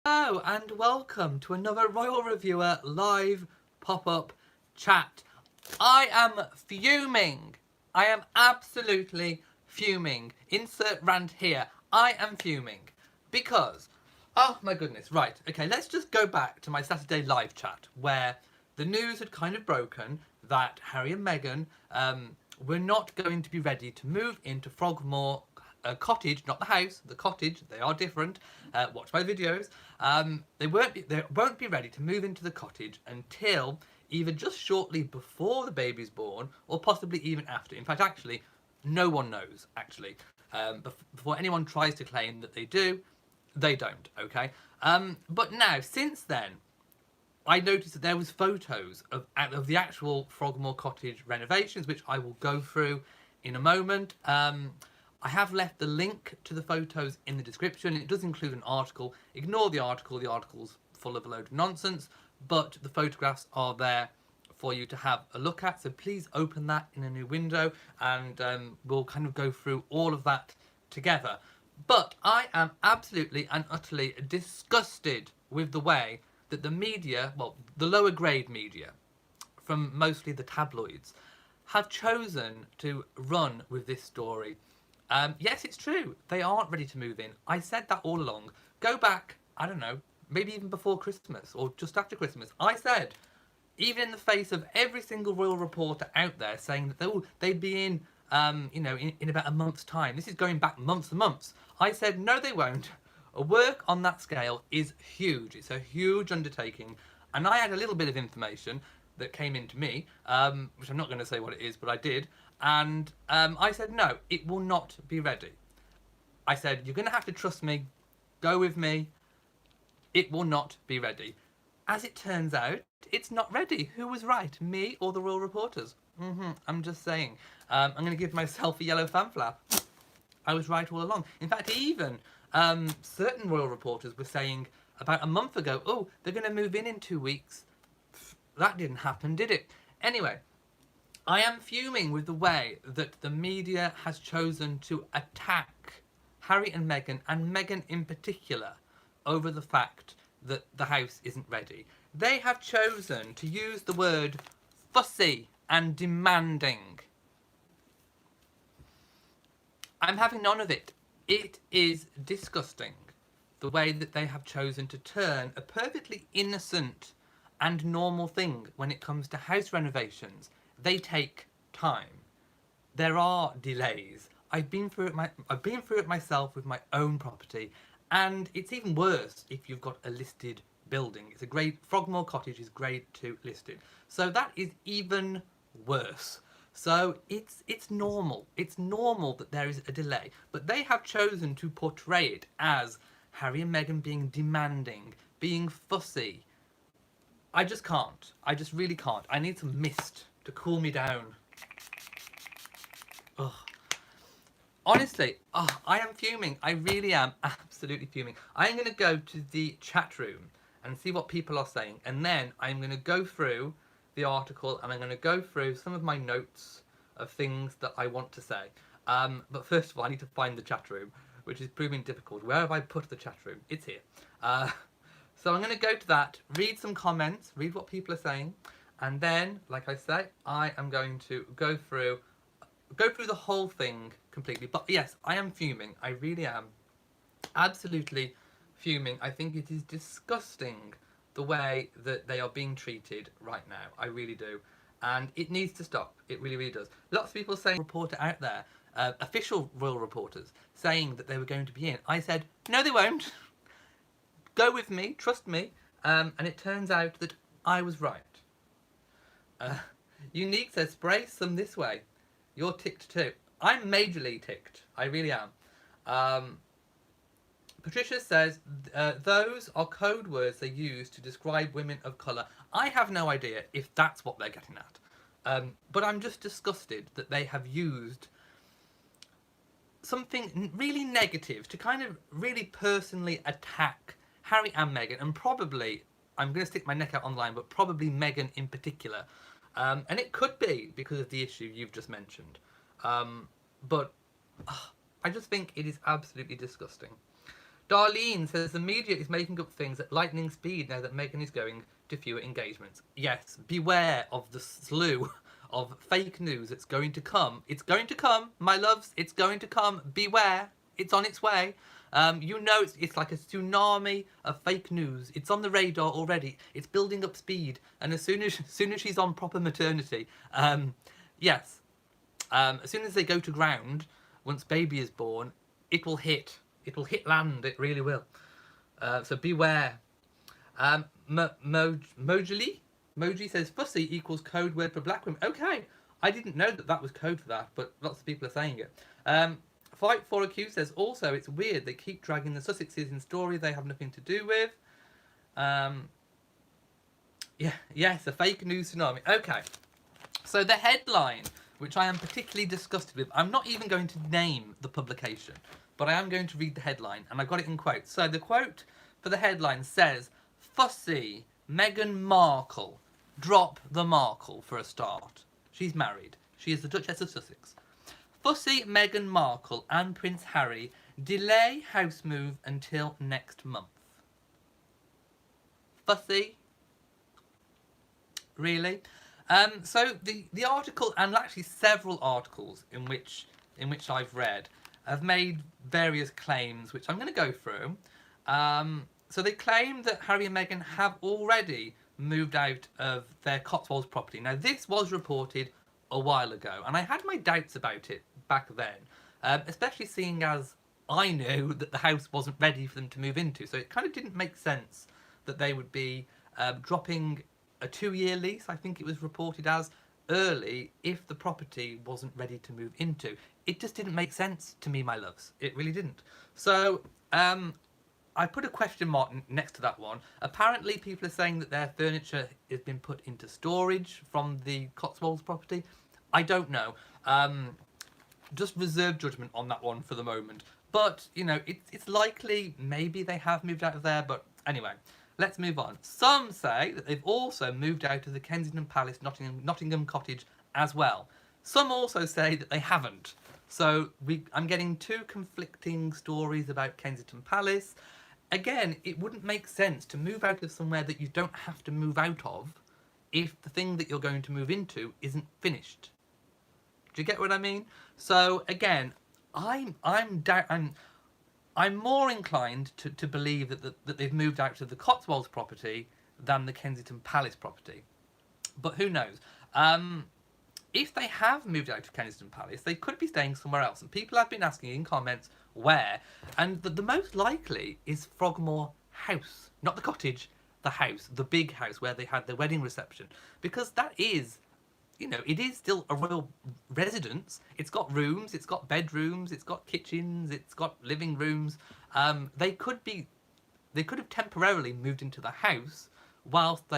Hello and welcome to another Royal Reviewer live pop-up chat. I am fuming. I am absolutely fuming. Insert rant here. I am fuming because, oh my goodness, right, okay, let's just go back to my Saturday live chat where the news had kind of broken that Harry and Meghan were not going to be ready to move into Frogmore Cottage, not the house, the cottage. They are different. Watch my videos. They won't be ready to move into the cottage until either just shortly before the baby's born or possibly even after. In fact, actually, no one knows. Actually, before anyone tries to claim that they do, they don't. Okay. But now, since then, I noticed that there was photos of the actual Frogmore Cottage renovations, which I will go through in a moment. I have left the link to the photos in the description. It does include an article. Ignore the article. The article's full of a load of nonsense, but the photographs are there for you to have a look at. So please open that in a new window, and we'll kind of go through all of that together. But I am absolutely and utterly disgusted with the way that the media, well, the lower grade media, from mostly the tabloids, have chosen to run with this story. Yes, it's true. They aren't ready to move in. I said that all along. Go back, I don't know, maybe even before Christmas or just after Christmas. I said, even in the face of every single royal reporter out there saying that they'd be in about a month's time. This is going back months and months. I said, no, they won't. A work on that scale is huge. It's a huge undertaking. And I had a little bit of information that came into me, which I'm not going to say what it is, but I did. And I said, no, it will not be ready. I said, you're going to have to trust me. Go with me. It will not be ready. As it turns out, it's not ready. Who was right, me or the royal reporters? I'm just saying. I'm going to give myself a yellow fan flap. I was right all along. In fact, even certain royal reporters were saying about a month ago, oh, they're going to move in 2 weeks. That didn't happen, did it? Anyway, I am fuming with the way that the media has chosen to attack Harry and Meghan in particular, over the fact that the house isn't ready. They have chosen to use the word fussy and demanding. I'm having none of it. It is disgusting the way that they have chosen to turn a perfectly innocent and normal thing when it comes to house renovations. They take time. There are delays. I've been through it myself with my own property, and it's even worse if you've got a listed building. It's a grade Frogmore Cottage is grade 2 listed. So that is even worse. So it's normal. It's normal that there is a delay, but they have chosen to portray it as Harry and Meghan being demanding, being fussy. I just can't. I just really can't. I need some mist to cool me down. Ugh. Honestly, I am fuming. I really am absolutely fuming. I'm going to go to the chat room and see what people are saying, and then I'm going to go through the article and I'm going to go through some of my notes of things that I want to say. But first of all, I need to find the chat room, which is proving difficult. Where have I put the chat room? It's here. So I'm going to go to that, read some comments, read what people are saying, and then, like I say, I am going to go through the whole thing completely. But yes, I am fuming. I really am. Absolutely fuming. I think it is disgusting the way that they are being treated right now. I really do. And it needs to stop. It really, really does. Lots of people saying, reporter out there, official royal reporters, saying that they were going to be in. I said, no, they won't. Go with me, trust me. And it turns out that I was right. Unique says, spray some this way. You're ticked too. I'm majorly ticked. I really am. Patricia says, those are code words they use to describe women of colour. I have no idea if that's what they're getting at. But I'm just disgusted that they have used something really negative to kind of really personally attack Harry and Meghan, and probably, I'm going to stick my neck out on the line, but probably Meghan in particular. And it could be because of the issue you've just mentioned. But I just think it is absolutely disgusting. Darlene says the media is making up things at lightning speed now that Meghan is going to fewer engagements. Yes, beware of the slew of fake news that's going to come. It's going to come, my loves. It's going to come. Beware. It's on its way. You know, it's like a tsunami of fake news. It's on the radar already. It's building up speed, and as soon as she's on proper maternity, yes, as soon as they go to ground, once baby is born, it will hit. It will hit land. It really will. So beware. Mojali says Fussy equals code word for black women. Okay, I didn't know that was code for that, but lots of people are saying it. Fight for a Q says also it's weird they keep dragging the Sussexes in story they have nothing to do with. Yes, a fake news tsunami. Okay, so the headline, which I am particularly disgusted with, I'm not even going to name the publication, but I am going to read the headline, and I got it in quotes. So the quote for the headline says, Fussy, Meghan Markle, drop the Markle for a start. She's married. She is the Duchess of Sussex. Fussy, Meghan Markle and Prince Harry delay house move until next month. Fussy? Really? So the article, and actually several articles in which I've read, have made various claims, which I'm going to go through. So they claim that Harry and Meghan have already moved out of their Cotswolds property. Now, this was reported a while ago, and I had my doubts about it back then, especially seeing as I knew that the house wasn't ready for them to move into. So it kind of didn't make sense that they would be dropping a 2-year lease, I think it was reported as, early if the property wasn't ready to move into. It just didn't make sense to me, my loves. It really didn't. So I put a question mark next to that one. Apparently people are saying that their furniture has been put into storage from the Cotswolds property. I don't know. Just reserve judgment on that one for the moment. But, you know, it's likely maybe they have moved out of there. But anyway, let's move on. Some say that they've also moved out of the Kensington Palace, Nottingham Cottage as well. Some also say that they haven't. So I'm getting two conflicting stories about Kensington Palace. Again, it wouldn't make sense to move out of somewhere that you don't have to move out of if the thing that you're going to move into isn't finished. Do you get what I mean? So again, I'm more inclined to believe that they've moved out of the Cotswolds property than the Kensington Palace property. But who knows? If they have moved out of Kensington Palace, they could be staying somewhere else. And people have been asking in comments where. And the most likely is Frogmore House. Not the cottage, the house. The big house where they had their wedding reception. Because that is, you know, it is still a royal residence. It's got rooms, it's got bedrooms, it's got kitchens, it's got living rooms. They could have temporarily moved into the house whilst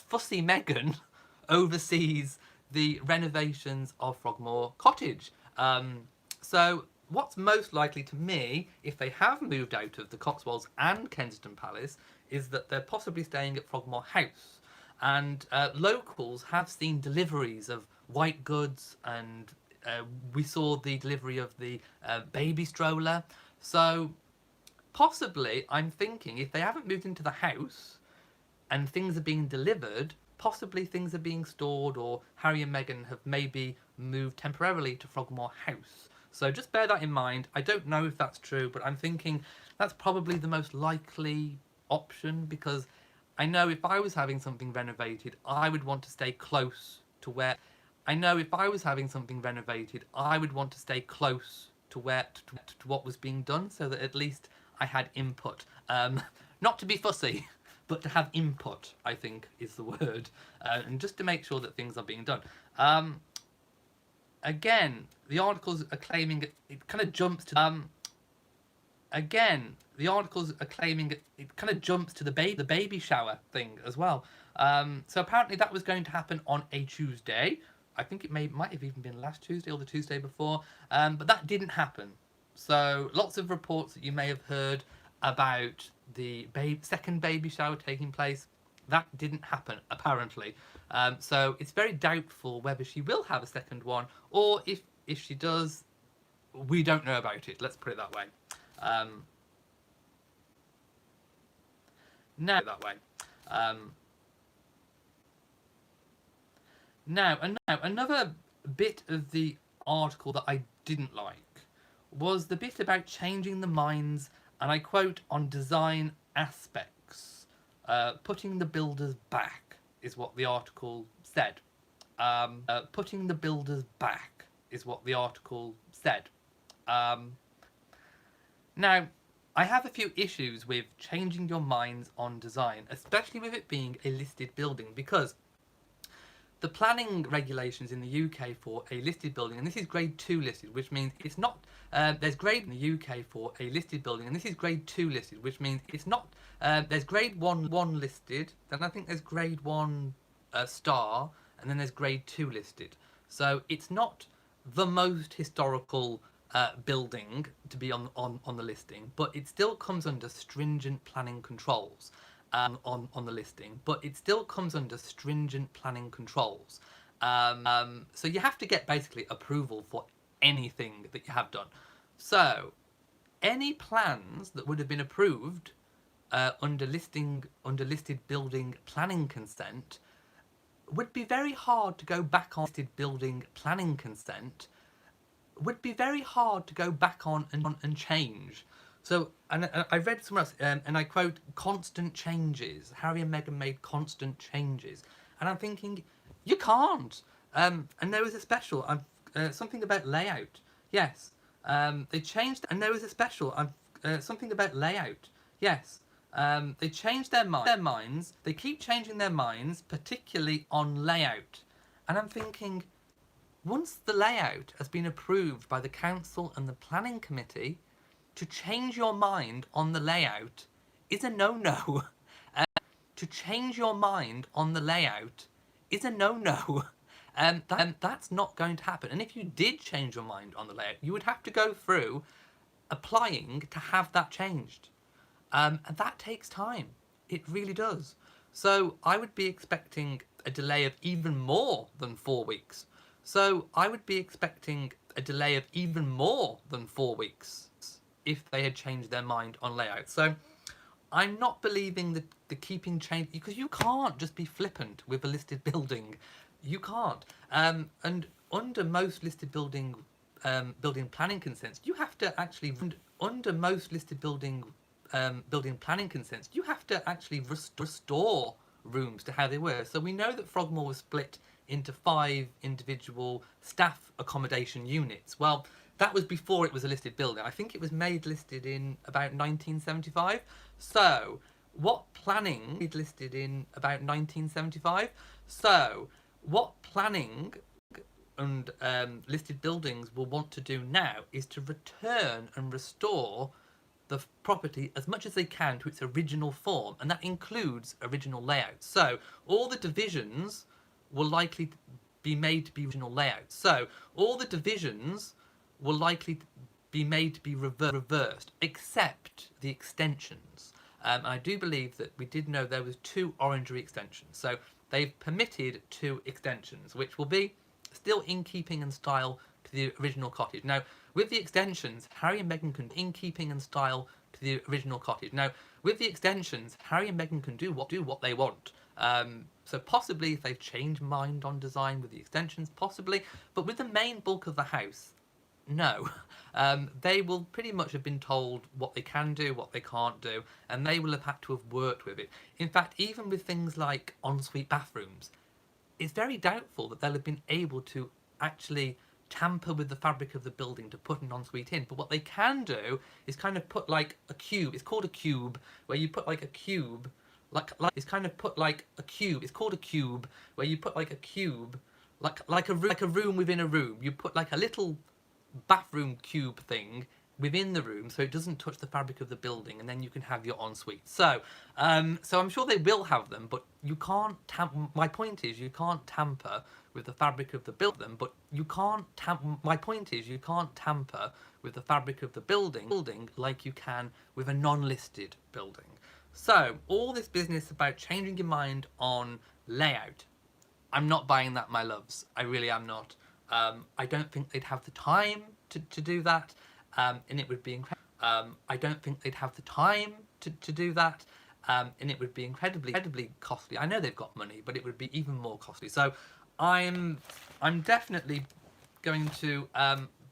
Fussy Meghan oversees the renovations of Frogmore Cottage. So what's most likely to me, if they have moved out of the Cotswolds and Kensington Palace, is that they're possibly staying at Frogmore House. And locals have seen deliveries of white goods, and we saw the delivery of the baby stroller. So possibly, I'm thinking, if they haven't moved into the house and things are being delivered, possibly things are being stored, or Harry and Meghan have maybe moved temporarily to Frogmore House. So just bear that in mind. I don't know if that's true, but I'm thinking that's probably the most likely option, because I know if I was having something renovated, I would want to stay close to where... to what was being done, so that at least I had input. Not to be fussy, but to have input, I think, is the word. And just to make sure that things are being done. Again, the articles are claiming it kind of jumps to... Again, the articles are claiming it kind of jumps to the baby shower thing as well. So apparently that was going to happen on a Tuesday. I think it might have even been last Tuesday or the Tuesday before. But that didn't happen. So lots of reports that you may have heard about the second baby shower taking place. That didn't happen, apparently. So it's very doubtful whether she will have a second one, or if she does, we don't know about it. Let's put it that way. Now that way. Now another bit of the article that I didn't like was the bit about changing the minds, and I quote, on design aspects. Putting the builders back is what the article said. Putting the builders back is what the article said. Now, I have a few issues with changing your minds on design, especially with it being a listed building, because the planning regulations in the UK for a listed building, and this is grade 2 listed, which means it's not, there's grade in the UK for a listed building, and this is grade 2 listed, which means it's not, there's grade 1 listed, then I think there's grade 1 star, and then there's grade 2 listed. So it's not the most historical building to be on the listing, but it still comes under stringent planning controls. On the listing, but it still comes under stringent planning controls. So you have to get basically approval for anything that you have done. So any plans that would have been approved under listed building planning consent would be very hard to go back on. Listed building planning consent would be very hard to go back on and change. So, and I read somewhere else, and I quote, constant changes. Harry and Meghan made constant changes. And I'm thinking, you can't. And there was a special, something about layout. Yes. They changed, and there was a special, something about layout. Yes. They changed their minds. They keep changing their minds, particularly on layout. And I'm thinking, once the layout has been approved by the council and the planning committee, to change your mind on the layout is a no-no. To change your mind on the layout is a no-no. That's not going to happen. And if you did change your mind on the layout, you would have to go through applying to have that changed. And that takes time. It really does. So I would be expecting a delay of even more than 4 weeks. So I would be expecting a delay of even more than 4 weeks if they had changed their mind on layout. So I'm not believing the keeping change, because you can't just be flippant with a listed building. You can't. And under most listed building planning consents, you have to actually restore rooms to how they were. So we know that Frogmore was split into 5 individual staff accommodation units. Well, that was before it was a listed building. I think it was made listed in about 1975. So, what planning listed in about 1975? So, what planning and listed buildings will want to do now is to return and restore the property as much as they can to its original form, and that includes original layout. So, all the divisions will likely be made to be original layout. So, all the divisions will likely be made to be reversed, except the extensions. I do believe that we did know there was 2 orangery extensions. So they've permitted 2 extensions, which will be still in keeping and style to the original cottage. Now, with the extensions, Harry and Meghan can in keeping and style to the original cottage. Now, with the extensions, Harry and Meghan can do what they want. So possibly if they've changed mind on design with the extensions, possibly. But with the main bulk of the house, no. They will pretty much have been told what they can do, what they can't do, and they will have had to have worked with it. In fact, even with things like ensuite bathrooms, it's very doubtful that they'll have been able to actually tamper with the fabric of the building to put an ensuite in. But what they can do is kind of put like a cube. It's called a cube, where you put like a cube, it's kind of put like a cube. It's called a cube, where you put like a cube, like a room within a room. You put like a little bathroom cube thing within the room so it doesn't touch the fabric of the building, and then you can have your ensuite. So I'm sure they will have them, but you can't my point is you can't tamper with the fabric of the building, but you can't my point is you can't tamper with the fabric of the building like you can with a non-listed building. So all this business about changing your mind on layout, I'm not buying that, my loves. I really am not. I don't think they'd have the time to do that, and it would be incredible. I don't think they'd have the time to do that, and it would be incredibly costly. I know they've got money, but it would be even more costly. So I'm definitely going to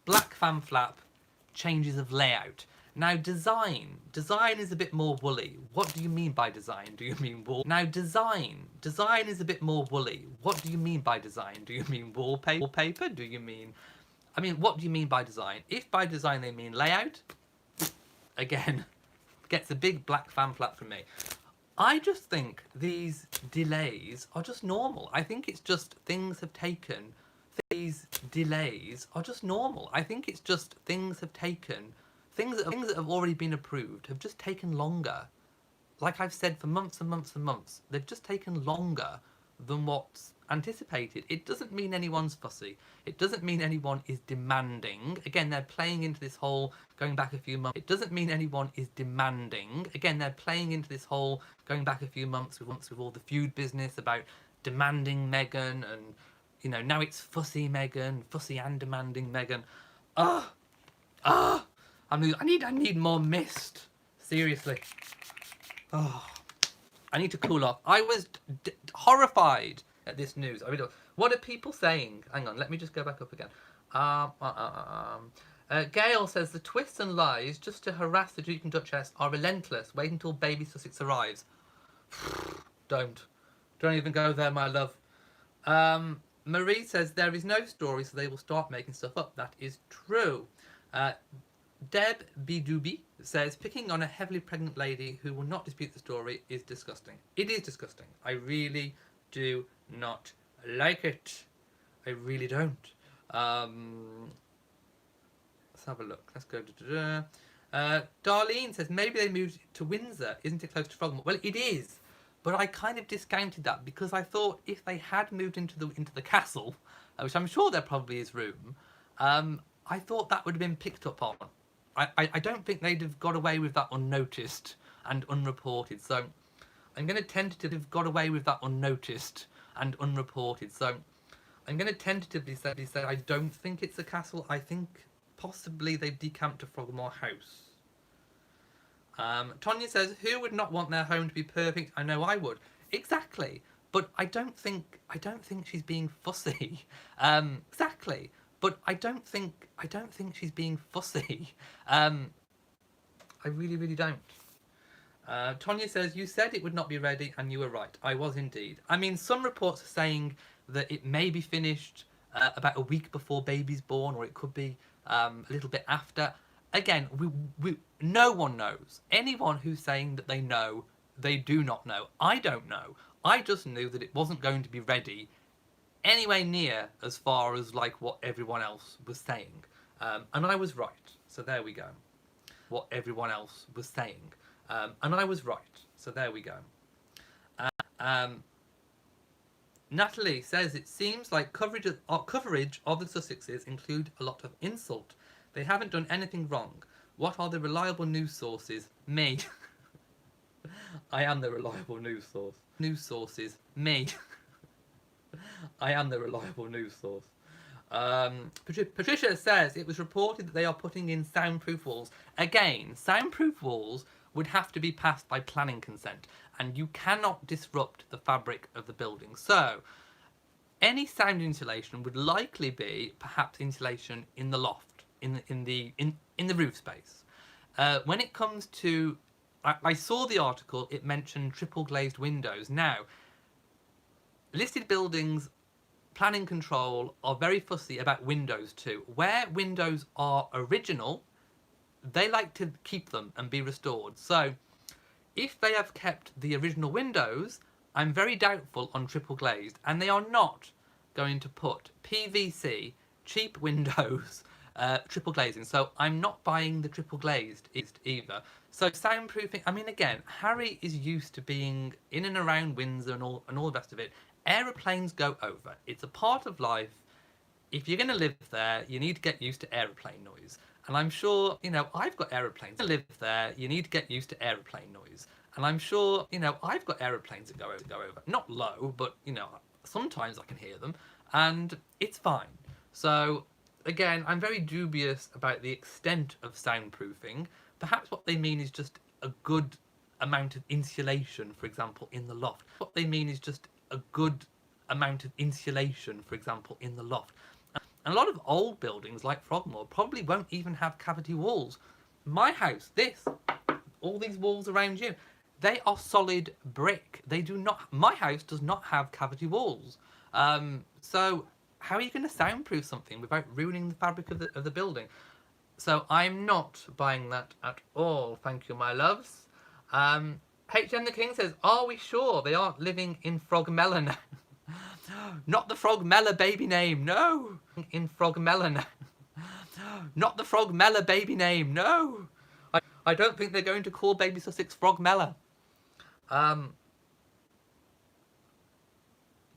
black fan flap, changes of layout. Now design is a bit more woolly. What do you mean by design? Do you mean wall? Now design is a bit more woolly. What do you mean by design? Do you mean wallpaper? Do you mean, I mean, what do you mean by design? If by design they mean layout, again, gets a big black fan flap from me. I just think these delays are just normal. I think it's just things have taken. These delays are just normal. I think it's just things have taken. Things that have already been approved have just taken longer. Like I've said for months and months and months, they've just taken longer than what's anticipated. It doesn't mean anyone's fussy. It doesn't mean anyone is demanding. Again, they're playing into this whole going back a few months. It doesn't mean anyone is demanding. Again, they're playing into this whole going back a few months with all the feud business about demanding Meghan and, you know, now it's fussy Meghan, fussy and demanding Meghan. I need more mist. Seriously. Oh, I need to cool off. I was horrified at this news. I really, what are people saying? Hang on, let me just go back up again. Gail says the twists and lies just to harass the Duke and Duchess are relentless. Wait until baby Sussex arrives. Don't even go there, my love. Marie says there is no story, so they will start making stuff up. That is true. Deb Bidubi says picking on a heavily pregnant lady who will not dispute the story is disgusting. It is disgusting. I really do not like it. I really don't. Let's have a look. Let's go. Darlene says maybe they moved to Windsor. Isn't it close to Frogmore? Well, it is, but I kind of discounted that because I thought if they had moved into the castle, which I'm sure there probably is room, I thought that would have been picked up on. I don't think they'd have got away with that unnoticed and unreported. So I'm going to tentatively got away with that unnoticed and unreported. So I'm going to tentatively say I don't think it's a castle. I think possibly they've decamped to Frogmore House. Tonya says, who would not want their home to be perfect? I know I would. Exactly. But I don't think she's being fussy. Exactly. But I don't think she's being fussy. I really don't. Tonya says, you said it would not be ready, and you were right. I was indeed. I mean, some reports are saying that it may be finished about a week before baby's born, or it could be a little bit after. Again, no one knows. Anyone who's saying that they know, they do not know. I don't know. I just knew that it wasn't going to be ready anywhere near as far as like what everyone else was saying. And I was right. So there we go. What everyone else was saying. And I was right. So there we go. Natalie says it seems like coverage of the Sussexes include a lot of insult. They haven't done anything wrong. What are the reliable news sources? Me. I am the reliable news source. News sources. Me. I am the reliable news source. Patricia says it was reported that they are putting in soundproof walls. Again, soundproof walls would have to be passed by planning consent, and you cannot disrupt the fabric of the building. So, any sound insulation would likely be perhaps insulation in the loft, in the roof space. When it comes to, I saw the article. It mentioned triple glazed windows. Now, listed buildings, planning control are very fussy about windows too. Where windows are original, they like to keep them and be restored. So if they have kept the original windows, I'm very doubtful on triple glazed, and they are not going to put PVC, cheap windows, triple glazing. So I'm not buying the triple glazed either. So soundproofing, I mean, again, Harry is used to being in and around Windsor and all the rest of it. Aeroplanes go over. It's a part of life. If you're going to live there, you need to get used to aeroplane noise. And I'm sure, you know, I've got aeroplanes. To live there, you need to get used to aeroplane noise. And I'm sure, you know, I've got aeroplanes that go over. Not low, but, you know, sometimes I can hear them. And it's fine. So, again, I'm very dubious about the extent of soundproofing. Perhaps what they mean is just a amount of insulation, for example, in the loft. What they mean is just a good amount of insulation, for example, in the loft. And a lot of old buildings like Frogmore probably won't even have cavity walls. My house, all these walls around you, they are solid brick. They do not. My house does not have cavity walls. So how are you going to soundproof something without ruining the fabric of the building? So I'm not buying that at all. Thank you, my loves. HM the King says, are we sure they aren't living in Frogmella now? Not the Frogmella baby name, no. In Frogmella now. Not the Frogmella baby name, no. I don't think they're going to call baby Sussex Frogmella.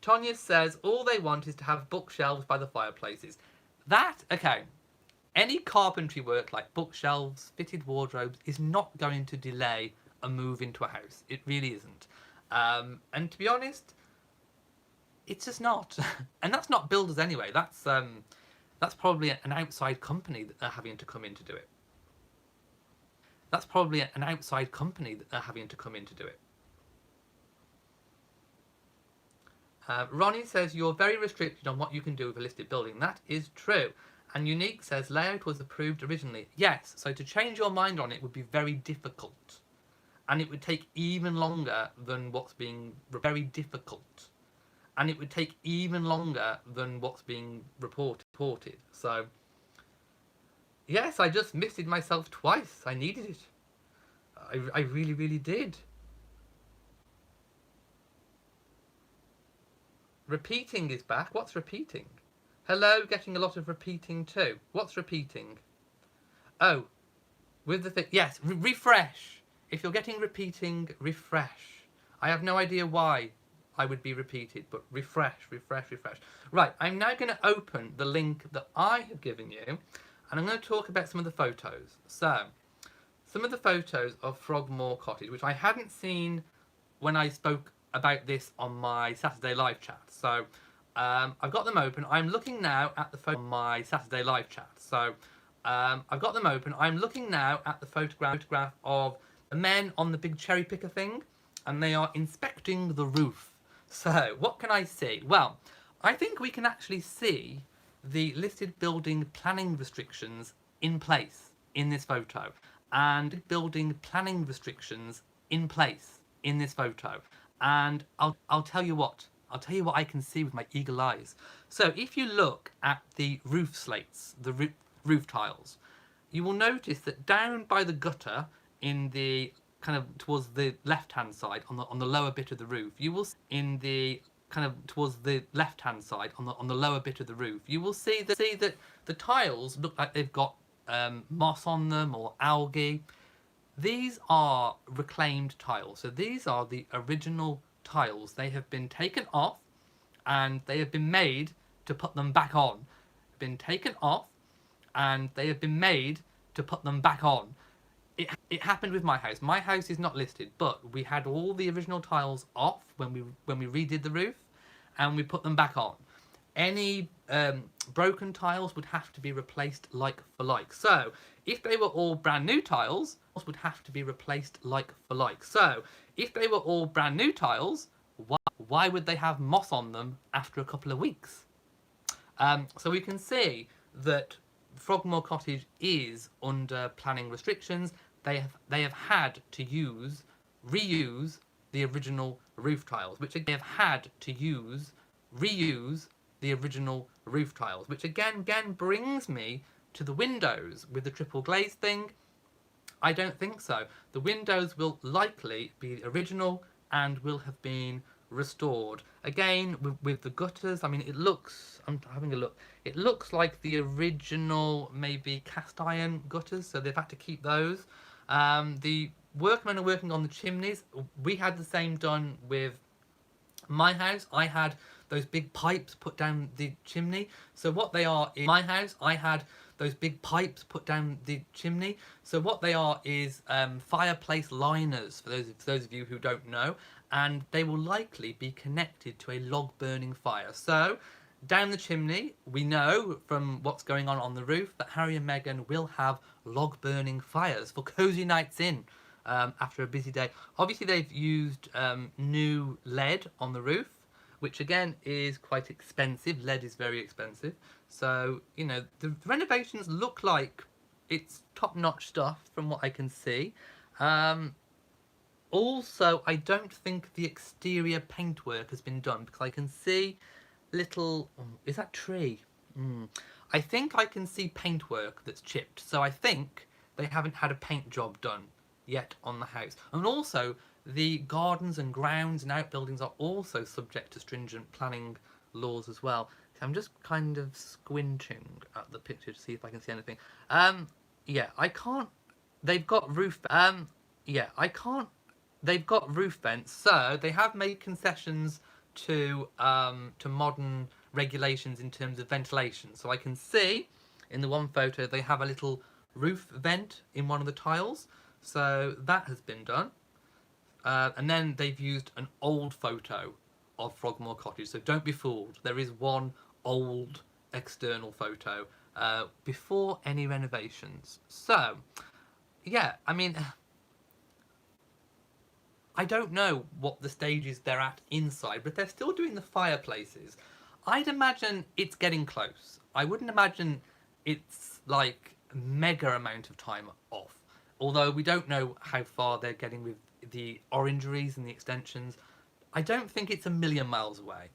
Tonya says, all they want is to have bookshelves by the fireplaces. Okay. Any carpentry work like bookshelves, fitted wardrobes is not going to delay a move into a house. It really isn't. And to be honest, it's just not. And that's not builders anyway. That's probably an outside company that are having to come in to do it. That's probably an outside company that are having to come in to do it. Ronnie says, you're very restricted on what you can do with a listed building. That is true. And Unique says, layout was approved originally. Yes, so to change your mind on it would be very difficult. And it would take even longer than what's being... Very difficult. And it would take even longer than what's being reported. So, yes, I just misted myself twice. I needed it. I really, really did. Repeating is back. What's repeating? Hello, getting a lot of repeating too. What's repeating? Oh, with the thing. Yes, refresh. If you're getting repeating, refresh. I have no idea why I would be repeated, but refresh. Right, I'm now going to open the link that I have given you, and I'm going to talk about some of the photos. So, some of the photos of Frogmore Cottage, which I hadn't seen when I spoke about this on my Saturday live chat. So, I've got them open. I'm looking now at the photo on my Saturday live chat. So, I've got them open. I'm looking now at the photograph of the men on the big cherry picker thing, and they are inspecting the roof. So, what can I see? Well, I think we can actually see the listed building planning restrictions in place in this photo. And building planning restrictions in place in this photo. And I'll tell you what. I'll tell you what I can see with my eagle eyes. So, if you look at the roof slates, the roof tiles, you will notice that down by the gutter in the kind of towards the left-hand side on the lower bit of the roof, you will in the kind of towards the left-hand side on the lower bit of the roof, you will see that the tiles look like they've got moss on them or algae. These are reclaimed tiles. So these are the original tiles. They have been taken off and they have been made to put them back on. Been taken off and they have been made to put them back on. It happened with my house. My house is not listed, but we had all the original tiles off when we redid the roof, and we put them back on. Any broken tiles would have to be replaced like for like. So if they were all brand new tiles, would have to be replaced like for like. So if they were all brand new tiles, why would they have moss on them after a couple of weeks? So we can see that Frogmore Cottage is under planning restrictions. They have had to reuse the original roof tiles, which they have had to reuse the original roof tiles, which again brings me to the windows with the triple glaze thing. I don't think so. The windows will likely be original and will have been restored. Again, with the gutters, I mean, it looks, I'm having a look, it looks like the original maybe cast iron gutters, so they've had to keep those. The workmen are working on the chimneys. We had the same done with my house. I had those big pipes put down the chimney. So what they are in my house, I had those big pipes put down the chimney. So what they are is fireplace liners, for those of you who don't know, and they will likely be connected to a log burning fire. So down the chimney, we know from what's going on the roof that Harry and Meghan will have log burning fires for cozy nights in. after a busy day. Obviously, they've used new lead on the roof, which again is quite expensive. Lead is very expensive. So, you know, the renovations look like it's top-notch stuff from what I can see. Also, I don't think the exterior paintwork has been done because I can see little... is that tree? I think I can see paintwork that's chipped. So I think they haven't had a paint job done yet on the house. And also, the gardens and grounds and outbuildings are also subject to stringent planning laws as well. So I'm just kind of squinting at the picture to see if I can see anything. Yeah, I can't... They've got roof... yeah, I can't... They've got roof vents, so they have made concessions to modern regulations in terms of ventilation. So I can see in the one photo they have a little roof vent in one of the tiles. So that has been done. And then they've used an old photo of Frogmore Cottage. So don't be fooled. There is one old external photo before any renovations. So, yeah, I mean... I don't know what the stages they're at inside, but they're still doing the fireplaces. I'd imagine it's getting close. I wouldn't imagine it's like a mega amount of time off. Although we don't know how far they're getting with the orangeries and the extensions. I don't think it's a million miles away.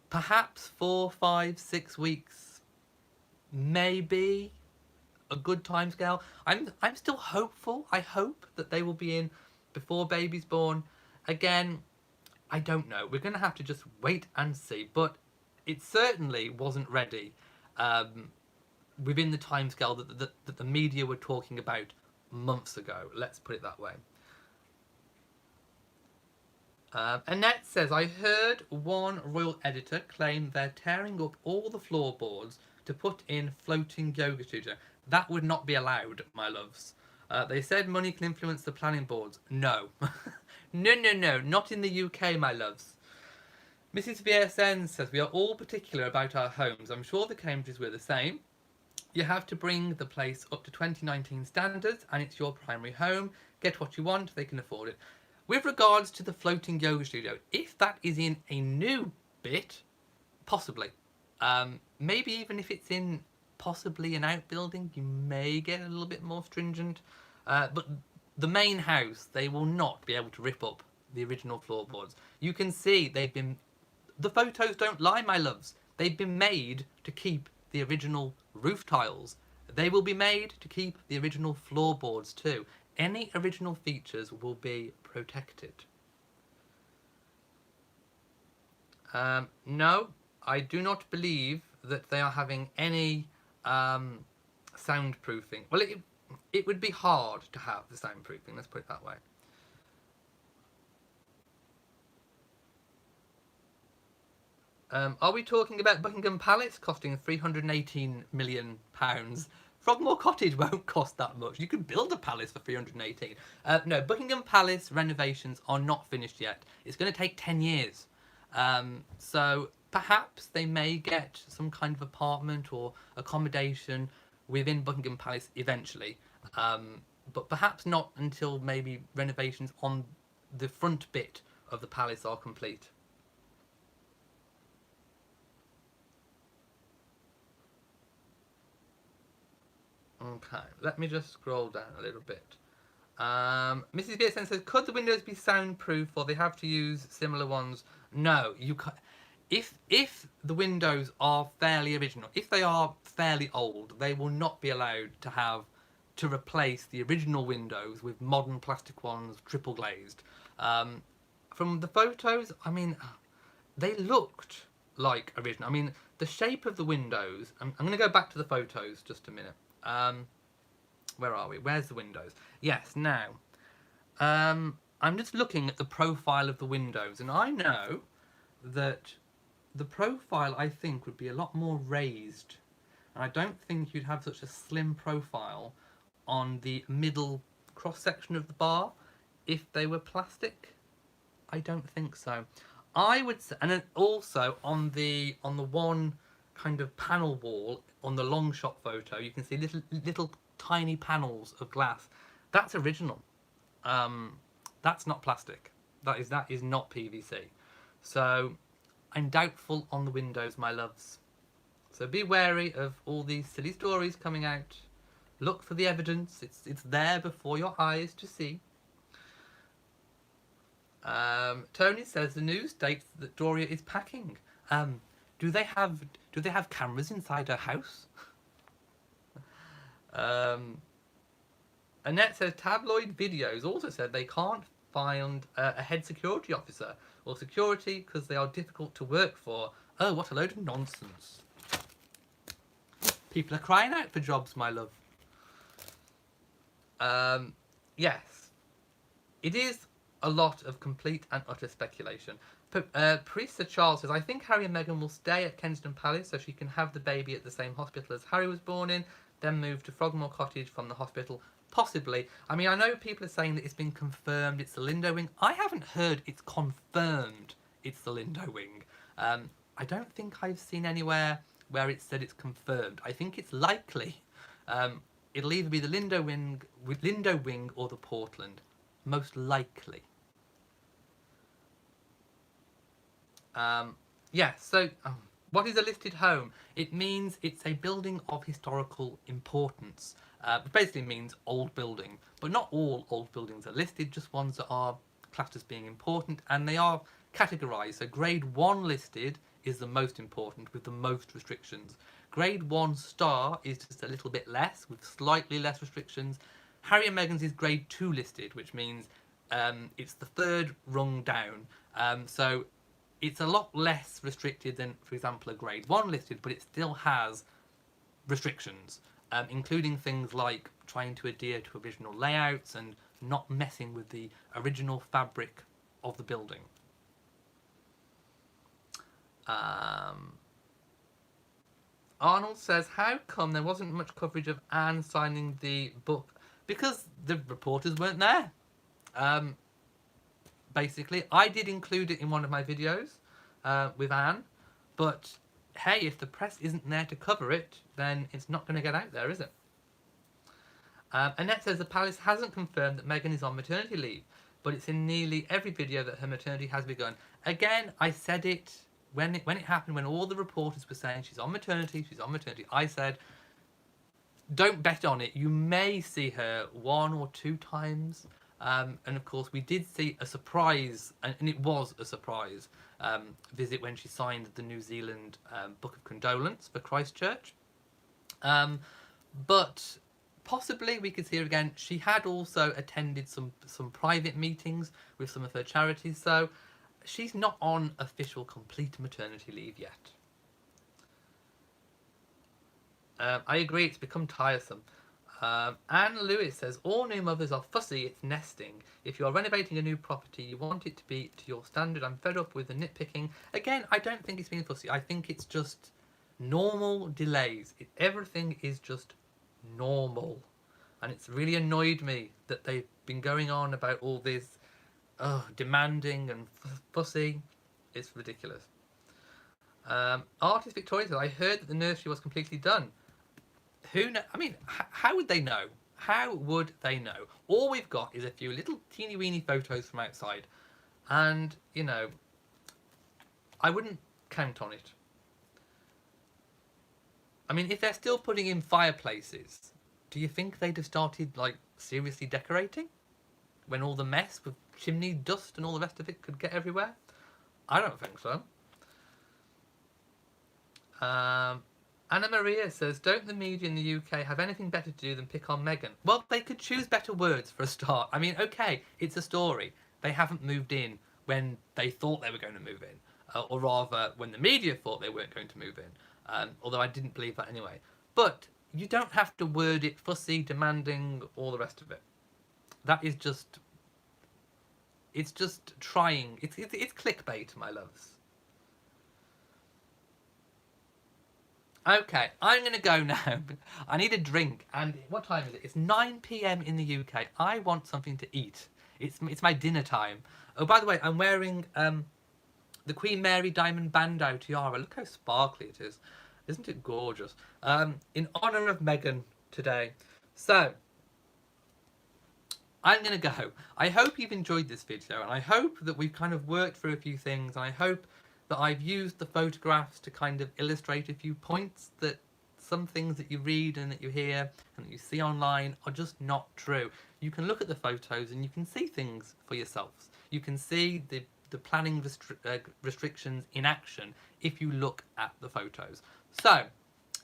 Perhaps 4, 5, 6 weeks, maybe a good timescale. I'm still hopeful. I hope that they will be in before baby's born. Again, I don't know. We're going to have to just wait and see. But it certainly wasn't ready within the timescale that the media were talking about months ago. Let's put it that way. Annette says, I heard one royal editor claim they're tearing up all the floorboards to put in floating yoga studio. That would not be allowed, my loves. They said money can influence the planning boards. No. No, not in the UK, my loves. Mrs. VSN says, we are all particular about our homes. I'm sure the Cambridges were the same. You have to bring the place up to 2019 standards, and it's your primary home. Get what you want, they can afford it. With regards to the floating yoga studio, if that is in a new bit, possibly. Maybe even if it's in possibly an outbuilding, you may get a little bit more stringent. But the main house, they will not be able to rip up the original floorboards. You can see they've been... The photos don't lie, my loves. They've been made to keep the original roof tiles. They will be made to keep the original floorboards too. Any original features will be protected. No, I do not believe that they are having any soundproofing. Well, it would be hard to have the soundproofing, let's put it that way. Are we talking about Buckingham Palace costing £318 million? Frogmore Cottage won't cost that much. You could build a palace for 318. No, Buckingham Palace renovations are not finished yet. It's going to take 10 years. So perhaps they may get some kind of apartment or accommodation within Buckingham Palace eventually. But perhaps not until maybe renovations on the front bit of the palace are complete. Okay, let me just scroll down a little bit. Mrs. BSN says, could the windows be soundproof or they have to use similar ones? No, you can't. If the windows are fairly original, if they are fairly old, they will not be allowed to replace the original windows with modern plastic ones, triple glazed. From the photos, I mean, they looked like original. I mean, the shape of the windows, I'm going to go back to the photos just a minute. Where are we? Where's the windows? Yes, now. I'm just looking at the profile of the windows, and I know that the profile, I think, would be a lot more raised. And I don't think you'd have such a slim profile on the middle cross-section of the bar if they were plastic. I don't think so. I would say, and then also on the one kind of panel wall on the long shot photo, you can see little tiny panels of glass. That's original. That's not plastic. That is not PVC. So I'm doubtful on the windows, my loves. So be wary of all these silly stories coming out. Look for the evidence. It's there before your eyes to see. Tony says the news states that Doria is packing. Do they have cameras inside her house? Annette says tabloid videos also said they can't find a head security officer or security because they are difficult to work for. Oh, what a load of nonsense. People are crying out for jobs, my love. Yes, it is a lot of complete and utter speculation. Priest Charles says, I think Harry and Meghan will stay at Kensington Palace so she can have the baby at the same hospital as Harry was born in, then move to Frogmore Cottage from the hospital. Possibly. I mean, I know people are saying that it's been confirmed it's the Lindo wing. I haven't heard it's confirmed it's the Lindo wing. I don't think I've seen anywhere where it said it's confirmed. I think it's likely. It'll either be the Lindo wing or the Portland. Most likely. So what is a listed home? It means it's a building of historical importance. It basically means old building, but not all old buildings are listed, just ones that are classed as being important, and they are categorised. So grade 1 listed is the most important with the most restrictions. Grade 1 star is just a little bit less with slightly less restrictions. Harry and Meghan's is grade 2 listed, which means it's the third rung down. So it's a lot less restricted than, for example, a grade 1 listed, but it still has restrictions, including things like trying to adhere to original layouts and not messing with the original fabric of the building. Arnold says, how come there wasn't much coverage of Anne signing the book? Because the reporters weren't there. Basically, I did include it in one of my videos with Anne, but hey, if the press isn't there to cover it, then it's not going to get out there, is it? Annette says the palace hasn't confirmed that Meghan is on maternity leave, but it's in nearly every video that her maternity has begun. Again, I said it when it happened, when all the reporters were saying she's on maternity, I said, don't bet on it. You may see her 1 or 2 times. And of course, we did see a surprise, and it was a surprise visit when she signed the New Zealand Book of Condolence for Christchurch. But possibly we could see her again. She had also attended some private meetings with some of her charities, so she's not on official complete maternity leave yet. I agree, it's become tiresome. Anne Lewis says, all new mothers are fussy, it's nesting. If you are renovating a new property, you want it to be to your standard. I'm fed up with the nitpicking. Again, I don't think it's being fussy. I think it's just normal delays. Everything is just normal. And it's really annoyed me that they've been going on about all this demanding and fussy. It's ridiculous. Artist Victoria says, I heard that the nursery was completely done. Who know? I mean, how would they know? How would they know? All we've got is a few little teeny weeny photos from outside, and you know, I wouldn't count on it. I mean, if they're still putting in fireplaces, do you think they'd have started like seriously decorating when all the mess with chimney dust and all the rest of it could get everywhere? I don't think so. Anna Maria says, don't the media in the UK have anything better to do than pick on Meghan? Well, they could choose better words for a start. I mean, okay, it's a story. They haven't moved in when they thought they were going to move in. Or rather, when the media thought they weren't going to move in. Although I didn't believe that anyway. But you don't have to word it fussy, demanding, all the rest of it. That is just... It's just trying. It's clickbait, my loves. Okay, I'm going to go now. I need a drink. And what time is it? It's 9 p.m. in the UK. I want something to eat. It's my dinner time. Oh, by the way, I'm wearing the Queen Mary Diamond Bandeau tiara. Look how sparkly it is. Isn't it gorgeous? In honour of Meghan today. So, I'm going to go. I hope you've enjoyed this video, and I hope that we've kind of worked through a few things, and I hope that I've used the photographs to kind of illustrate a few points that some things that you read and that you hear and that you see online are just not true. You can look at the photos and you can see things for yourselves. You can see the planning restrictions in action if you look at the photos. So,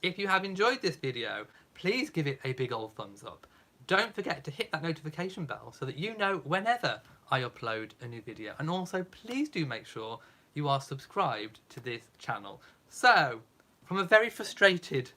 if you have enjoyed this video, please give it a big old thumbs up. Don't forget to hit that notification bell so that you know whenever I upload a new video. And also, please do make sure you are subscribed to this channel. So, from a very frustrated